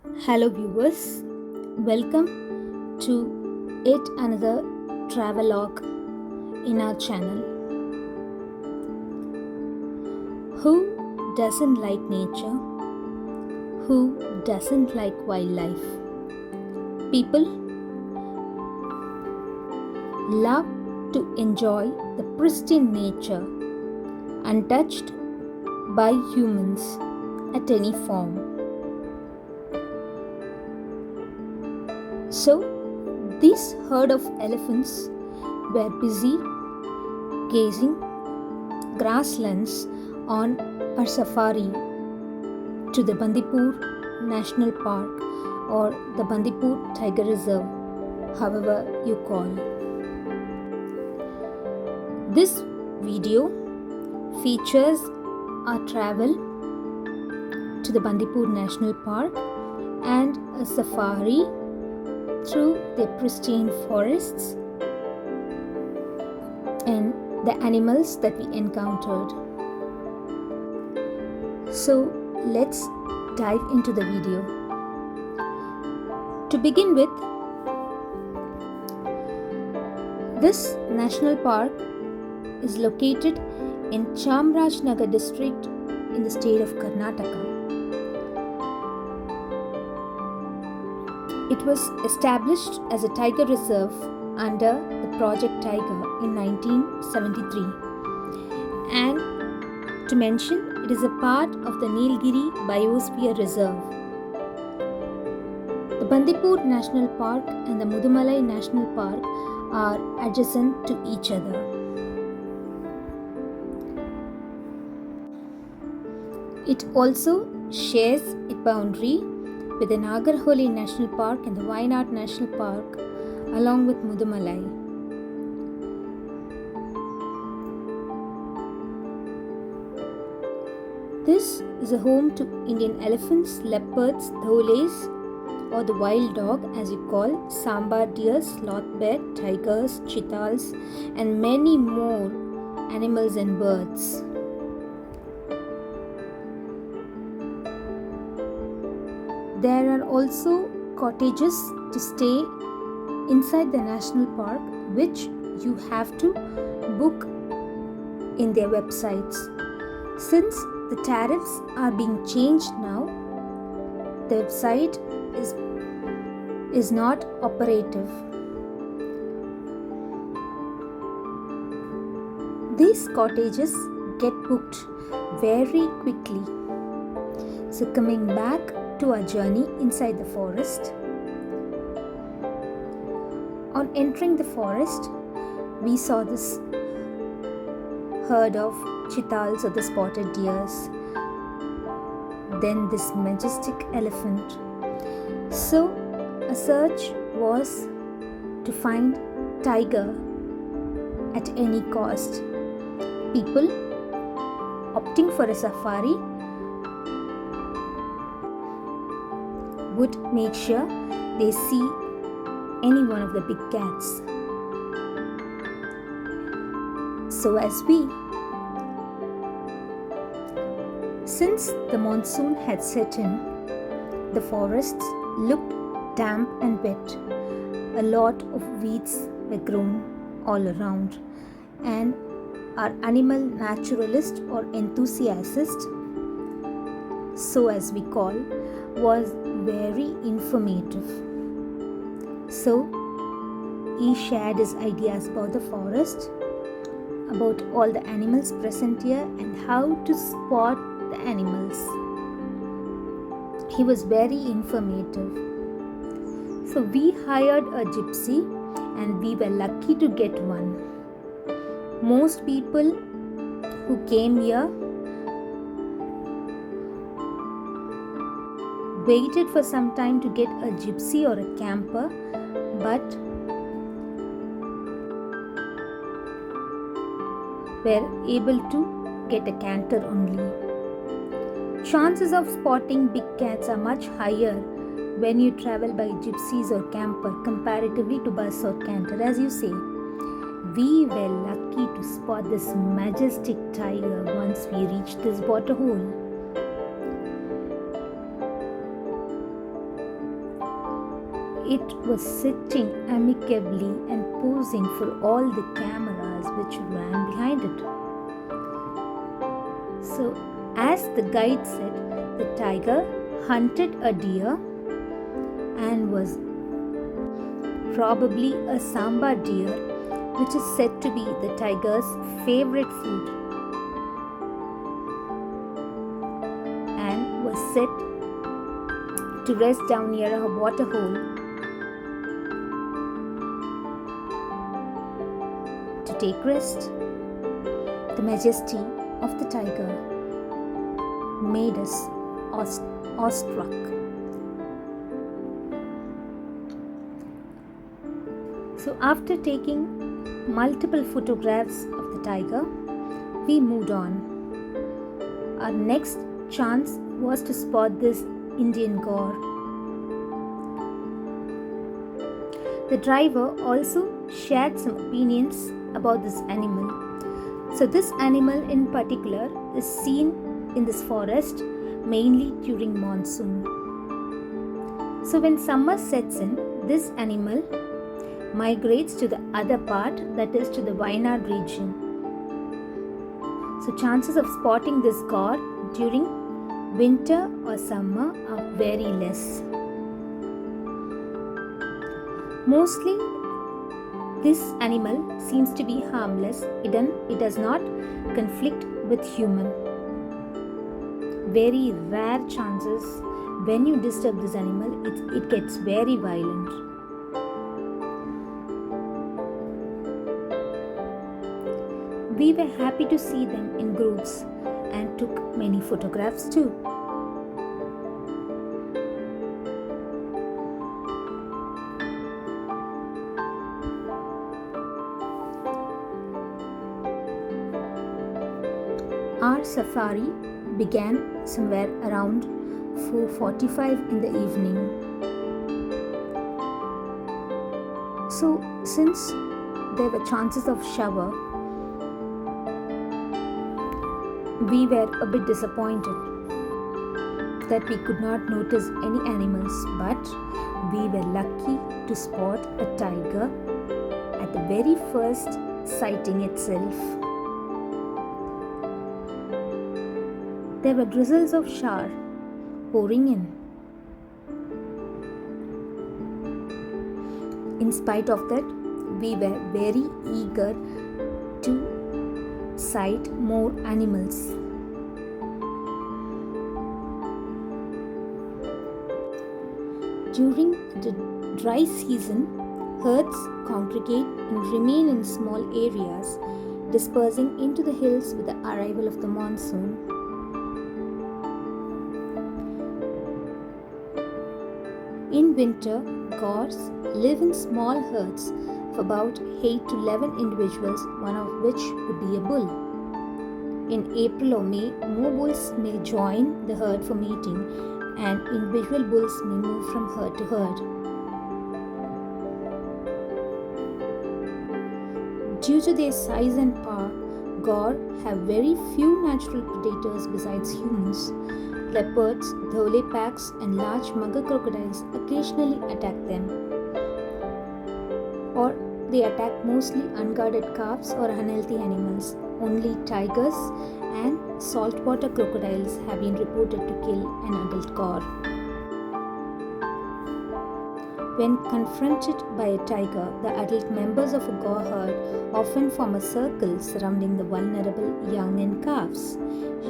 Hello, viewers. Welcome to yet another travelogue in our channel. Who doesn't like nature? Who doesn't like wildlife? People love to enjoy the pristine nature, untouched by humans at any form. So, this herd of elephants were busy gazing grasslands on a safari to the Bandipur National Park or the Bandipur Tiger Reserve, however you call. This video features our travel to the Bandipur National Park and a safari through the pristine forests and the animals that we encountered. So let's dive into the video. To begin with, this national park is located in Chamrajnagar district in the state of Karnataka. It was established as a tiger reserve under the Project Tiger in 1973. And to mention, it is a part of the Nilgiri Biosphere Reserve. The Bandipur National Park and the Mudumalai National Park are adjacent to each other. It also shares a boundary with the Nagarholi National Park and the Wayanad National Park along with Mudumalai. This is a home to Indian elephants, leopards, dholes or the wild dog as you call, sambar deer, sloth bear, tigers, chitals and many more animals and birds. There are also cottages to stay inside the national park, which you have to book in their websites. Since the tariffs are being changed now, the website is not operative. These cottages get booked very quickly. So coming back to our journey inside the forest. On entering the forest, we saw this herd of chitals or the spotted deers, then this majestic elephant. So a search was to find tiger at any cost. People opting for a safari would make sure they see any one of the big cats. So since the monsoon had set in, the forests looked damp and wet. A lot of weeds were grown all around, and our animal naturalist or enthusiast, so as we call, was very informative. So he shared his ideas about the forest, about all the animals present here and how to spot the animals. He was very informative. So we hired a gypsy and we were lucky to get one. Most people who came here waited for some time to get a gypsy or a camper, but were able to get a canter only. Chances of spotting big cats are much higher when you travel by gypsies or camper comparatively to bus or canter, as you say. We were lucky to spot this majestic tiger once we reached this waterhole. it was sitting amicably and posing for all the cameras which ran behind it. So, as the guide said, the tiger hunted a deer and was probably a samba deer, which is said to be the tiger's favorite food, and was set to rest down near a water hole to take rest. The majesty of the tiger made us awestruck. So after taking multiple photographs of the tiger, we moved on. Our next chance was to spot this Indian gaur. The driver also shared some opinions about this animal. So this animal in particular is seen in this forest mainly during monsoon. So when summer sets in, this animal migrates to the other part, that is to the Wayanad region. So chances of spotting this gaur during winter or summer are very less. Mostly this animal seems to be harmless. It does not conflict with human. Very rare chances when you disturb this animal, it gets very violent. We were happy to see them in groups and took many photographs too. Our safari began somewhere around 4:45 in the evening. So since there were chances of shower, we were a bit disappointed that we could not notice any animals, but we were lucky to spot a tiger at the very first sighting itself. There were drizzles of shower pouring in. In spite of that, we were very eager to sight more animals. During the dry season, herds congregate and remain in small areas, dispersing into the hills with the arrival of the monsoon. In winter, gaurs live in small herds of about 8 to 11 individuals, one of which would be a bull. In April or May, more bulls may join the herd for mating, and individual bulls may move from herd to herd. Due to their size and power, gaur have very few natural predators besides humans. Leopards, dhole packs, and large mugger crocodiles occasionally attack them, or they attack mostly unguarded calves or unhealthy animals. Only tigers and saltwater crocodiles have been reported to kill an adult gaur. When confronted by a tiger, the adult members of a gaur herd often form a circle surrounding the vulnerable young and calves,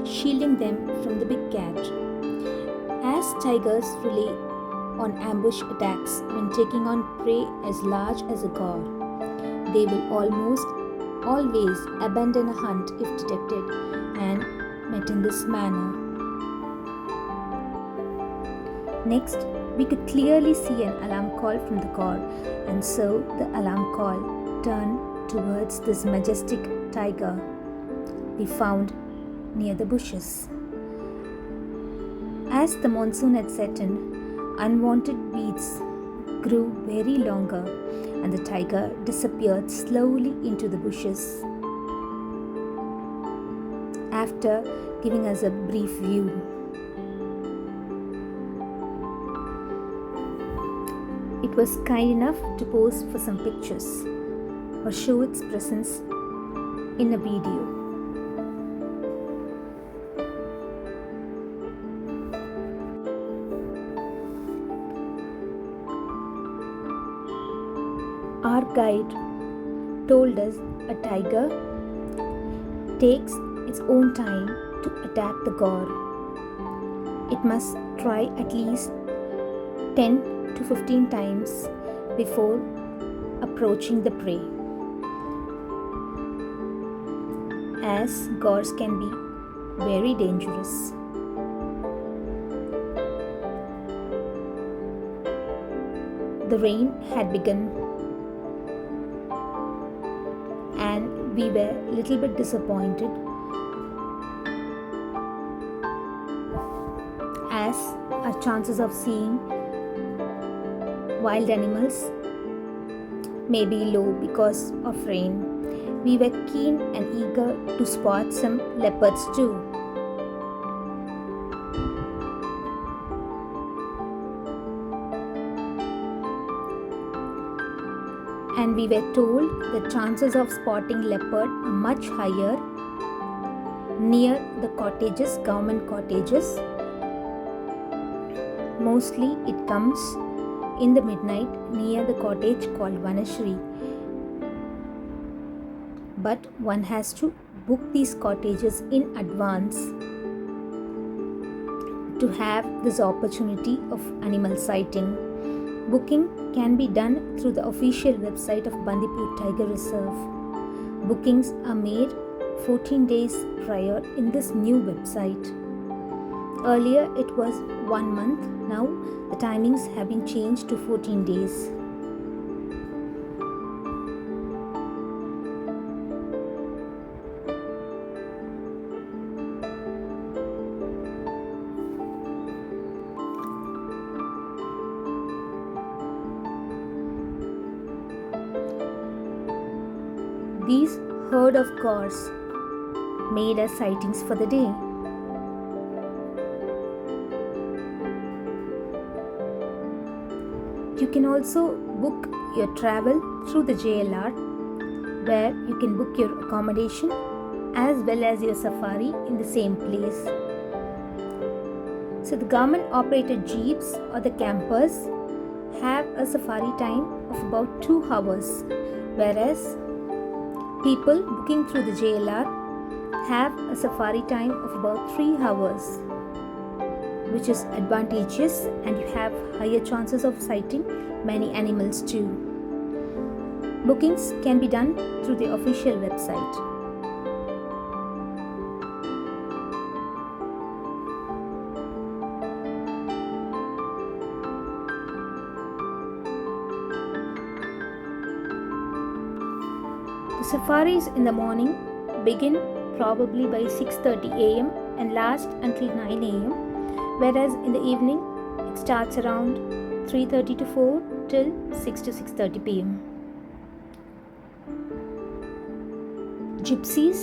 shielding them from the big cat. As tigers rely on ambush attacks when taking on prey as large as a gaur, they will almost always abandon a hunt if detected and met in this manner. Next, we could clearly see an alarm call from the gaur, and so the alarm call turned towards this majestic tiger we found near the bushes. As the monsoon had set in, unwanted weeds grew very longer, and the tiger disappeared slowly into the bushes after giving us a brief view. It was kind enough to pose for some pictures or show its presence in a video. Our guide told us a tiger takes its own time to attack the gore. It must try at least 10 to 15 times before approaching the prey, as gores can be very dangerous. The rain had begun and we were a little bit disappointed as our chances of seeing wild animals may be low because of rain. We were keen and eager to spot some leopards too. And we were told the chances of spotting leopard are much higher near the cottages, government cottages. Mostly it comes in the midnight near the cottage called Vanashri. But one has to book these cottages in advance to have this opportunity of animal sighting. Booking can be done through the official website of Bandipur Tiger Reserve. Bookings are made 14 days prior in this new website. Earlier it was 1 month, now the timings have been changed to 14 days. These herd of gores made us sightings for the day. You can also book your travel through the JLR, where you can book your accommodation as well as your safari in the same place. So the government operated jeeps or the campers have a safari time of about 2 hours, whereas people booking through the JLR have a safari time of about 3 hours, which is advantageous, and you have higher chances of sighting many animals too. Bookings can be done through the official website. The safaris in the morning begin probably by 6:30 am and last until 9 am, whereas in the evening it starts around 3:30 to 4 till 6 to 6:30 pm. Gypsies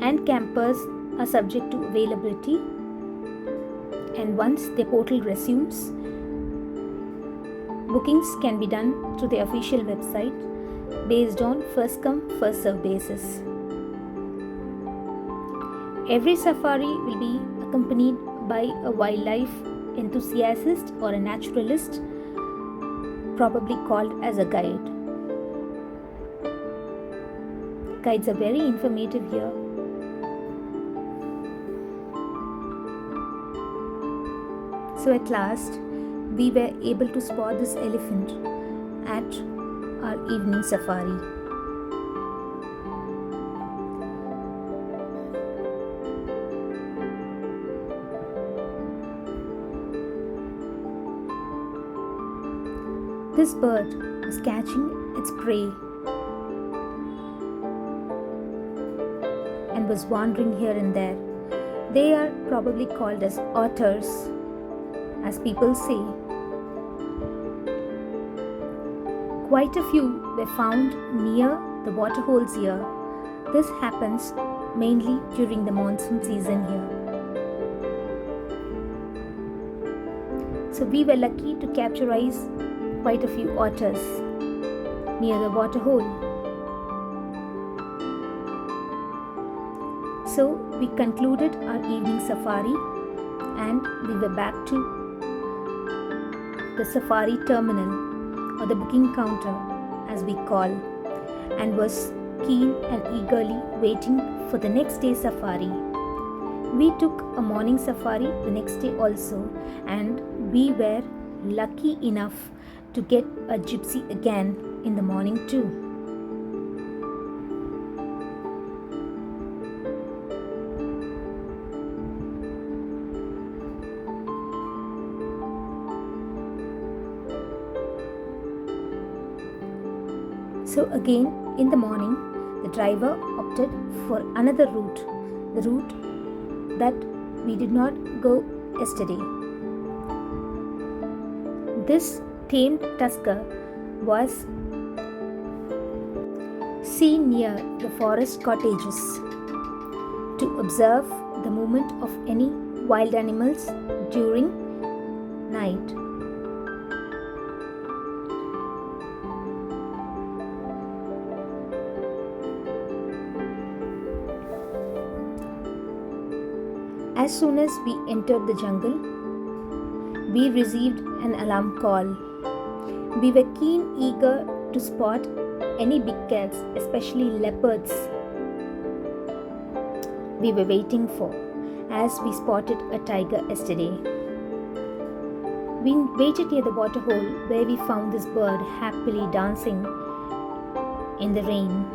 and campers are subject to availability, and once the portal resumes, bookings can be done through the official website based on first come first serve basis. Every safari will be accompanied by a wildlife enthusiast or a naturalist, probably called as a guide. Guides are very informative here. So at last, we were able to spot this elephant at our evening safari. This bird was catching its prey and was wandering here and there. They are probably called as otters, as people say. Quite a few were found near the waterholes here. This happens mainly during the monsoon season here. So we were lucky to capturize quite a few otters near the water hole. So we concluded our evening safari and we were back to the safari terminal, or the booking counter as we call, and was keen and eagerly waiting for the next day's safari. We took a morning safari the next day also, and we were lucky enough to get a gypsy again in the morning too. So again in the morning, the driver opted for another route, the route that we did not go yesterday. This tamed tusker was seen near the forest cottages to observe the movement of any wild animals during night. As soon as we entered the jungle, we received an alarm call. We were eager to spot any big cats, especially leopards. We were waiting for, as we spotted a tiger yesterday. We waited near the water hole where we found this bird happily dancing in the rain.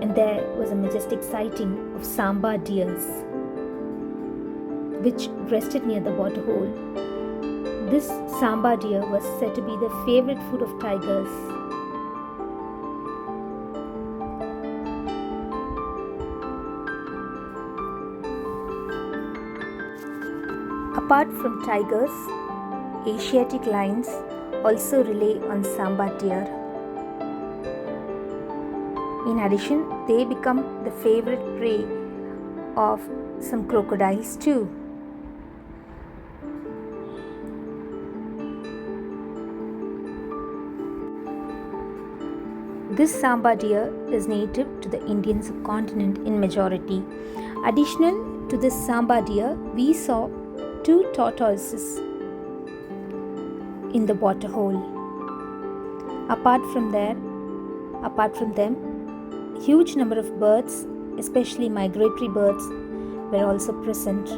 And there was a majestic sighting of samba deers, which rested near the water hole. This samba deer was said to be the favorite food of tigers. Apart from tigers, Asiatic lions also rely on samba deer. In addition, they become the favorite prey of some crocodiles too. This samba deer is native to the Indian subcontinent in majority. Additional to this samba deer, we saw 2 tortoises in the water hole. Apart from them, huge number of birds, especially migratory birds, were also present.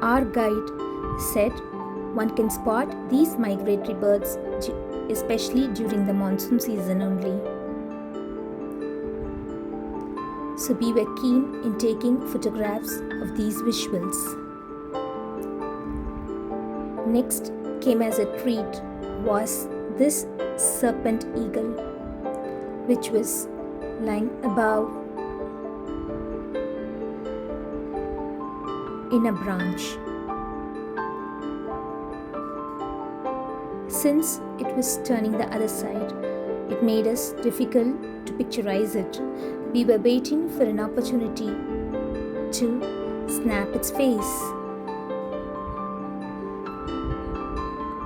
Our guide said one can spot these migratory birds especially during the monsoon season only. So we were keen in taking photographs of these visuals. Next came as a treat was this serpent eagle, which was lying above in a branch. Since it was turning the other side, it made us difficult to picturize it. We were waiting for an opportunity to snap its face.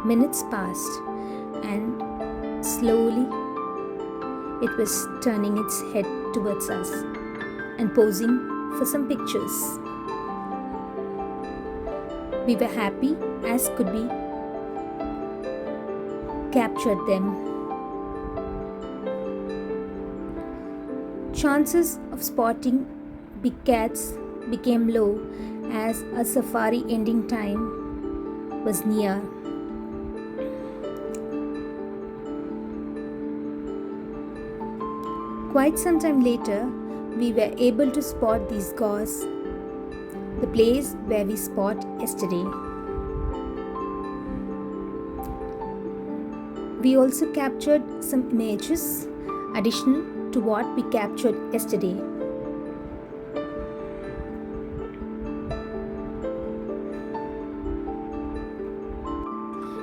Minutes passed and slowly it was turning its head towards us and posing for some pictures. We were happy as could be, captured them. Chances of spotting big cats became low as a safari ending time was near. Quite some time later, we were able to spot these gauze, the place where we spot yesterday. We also captured some images additional to what we captured yesterday.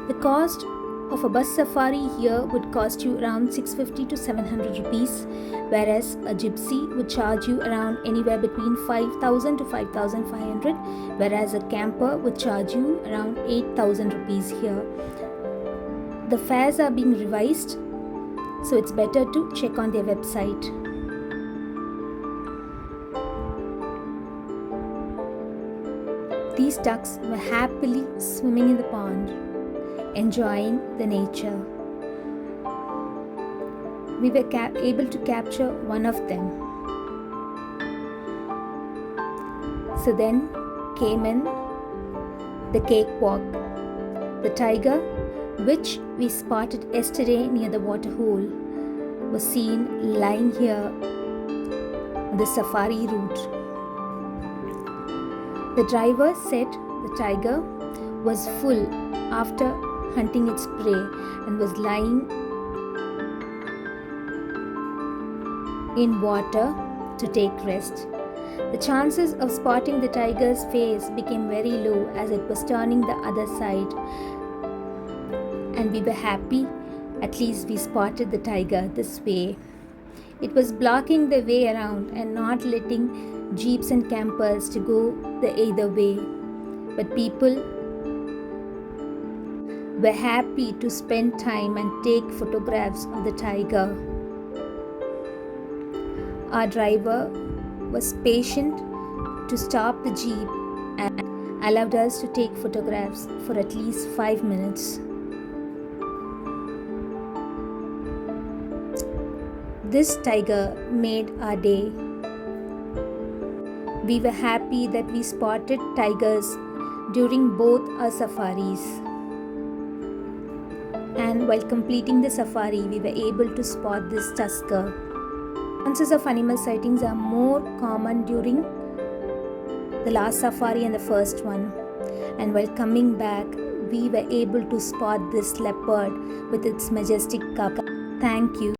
The cost of a bus safari here would cost you around 650 to 700 rupees, whereas a gypsy would charge you around anywhere between 5000 to 5500, whereas a camper would charge you around 8000 rupees here. The fares are being revised, so it's better to check on their website. These ducks were happily swimming in the pond, enjoying the nature. We were able to capture one of them. So then came in the cakewalk. The tiger, which we spotted yesterday near the waterhole, was seen lying here on the safari route. The driver said the tiger was full after hunting its prey and was lying in water to take rest. The chances of spotting the tiger's face became very low as it was turning the other side, and we were happy at least we spotted the tiger this way. It was blocking the way around and not letting jeeps and campers to go the either way, but people were happy to spend time and take photographs of the tiger. Our driver was patient to stop the jeep and allowed us to take photographs for at least 5 minutes. This tiger made our day. We were happy that we spotted tigers during both our safaris. And while completing the safari, we were able to spot this tusker. Chances of animal sightings are more common during the last safari and the first one. And while coming back, we were able to spot this leopard with its majestic carcass. Thank you.